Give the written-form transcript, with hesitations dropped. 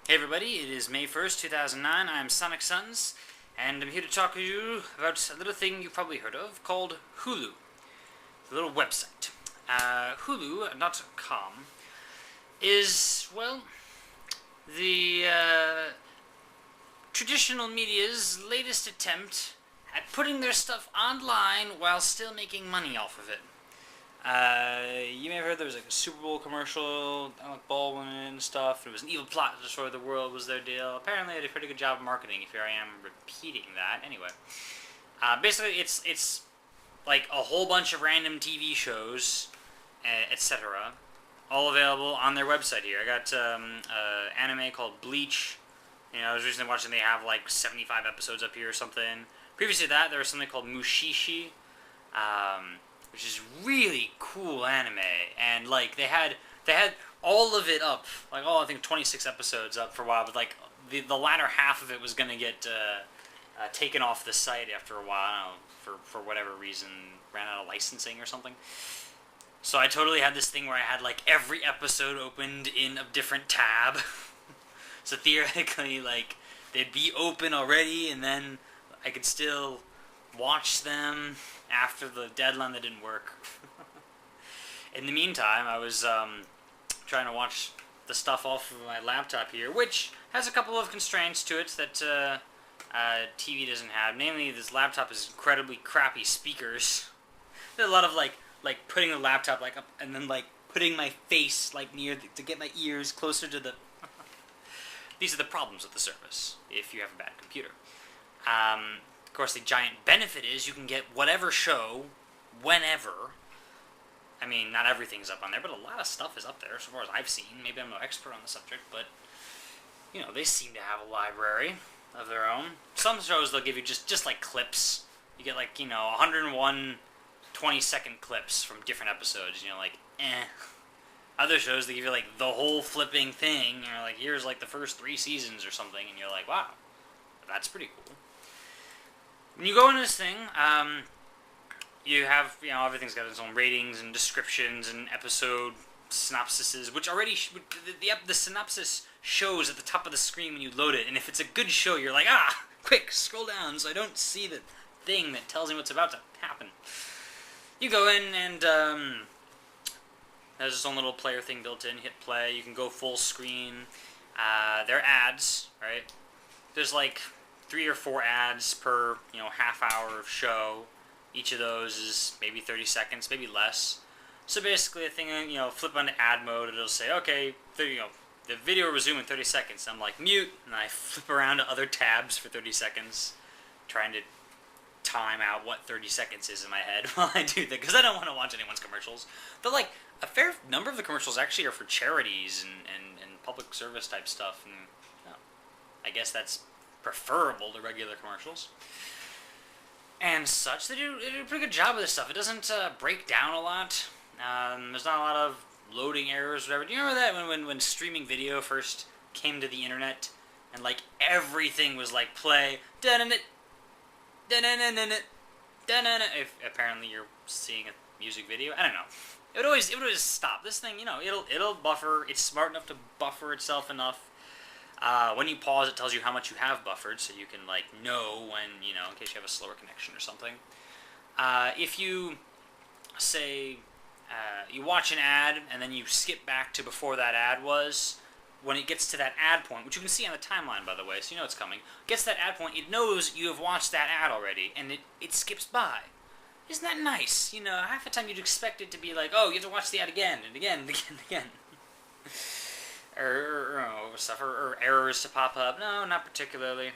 Hey everybody, it is May 1st, 2009. I'm Sonic Suns, and I'm here to talk to you about a little thing you've probably heard of called Hulu. A little website. Hulu.com is, well, the traditional media's latest attempt at putting their stuff online while still making money off of it. You may have heard there was like a Super Bowl commercial, Alec Baldwin and stuff. It was an evil plot to destroy the world was their deal. Apparently they did a pretty good job of marketing, if here I am repeating that. Anyway. Basically it's like a whole bunch of random TV shows, etc. all available on their website here. I got anime called Bleach. I was recently watching, they have like 75 episodes up here or something. Previously to that, there was something called Mushishi. Which is really cool anime, and like they had all of it up, like I think 26 episodes up for a while, but like the latter half of it was gonna get taken off the site after a while. I don't know, for whatever reason, ran out of licensing or something. So I totally had this thing where I had like every episode opened in a different tab. So theoretically, like they'd be open already, and then I could still watch them after the deadline that didn't work. In the meantime, I was trying to watch the stuff off of my laptop here, which has a couple of constraints to it that TV doesn't have. Namely, this laptop has incredibly crappy speakers. There's a lot of like putting the laptop like up and then like putting my face like near to get my ears closer to the. These are the problems with the service if you have a bad computer. Of course, the giant benefit is you can get whatever show, whenever. I mean, not everything's up on there, but a lot of stuff is up there, so far as I've seen. Maybe I'm no expert on the subject, but, they seem to have a library of their own. Some shows, they'll give you just like clips. You get, 101 20-second clips from different episodes, like, eh. Other shows, they give you, the whole flipping thing, and you're like, here's, the first 3 seasons or something, and you're like, wow, that's pretty cool. When you go into this thing, you have, everything's got its own ratings and descriptions and episode synopsises, which already, the synopsis shows at the top of the screen when you load it, and if it's a good show, you're like, quick, scroll down so I don't see the thing that tells me what's about to happen. You go in and, there's its own little player thing built in, hit play, you can go full screen, there are ads, right? There's 3 or 4 ads per, half hour of show. Each of those is maybe 30 seconds, maybe less. So basically, a thing, flip onto ad mode, it'll say, okay, the video will resume in 30 seconds. I'm like, mute, and I flip around to other tabs for 30 seconds, trying to time out what 30 seconds is in my head while I do that, because I don't want to watch anyone's commercials. But, a fair number of the commercials actually are for charities and public service type stuff, and I guess that's preferable to regular commercials and such. They do a pretty good job of this stuff. It doesn't break down a lot. There's not a lot of loading errors or whatever. Do you remember that when streaming video first came to the internet and everything was play if apparently you're seeing a music video, I don't know. It would always stop. This thing, it'll buffer. It's smart enough to buffer itself enough. When you pause, it tells you how much you have buffered, so you can, know when, in case you have a slower connection or something. If you, say, you watch an ad, and then you skip back to before that ad was, when it gets to that ad point, which you can see on the timeline, by the way, so you know it's coming, gets to that ad point, it knows you have watched that ad already, and it skips by. Isn't that nice? Half the time you'd expect it to be oh, you have to watch the ad again, and again, and again, and again. or errors to pop up. No, not particularly.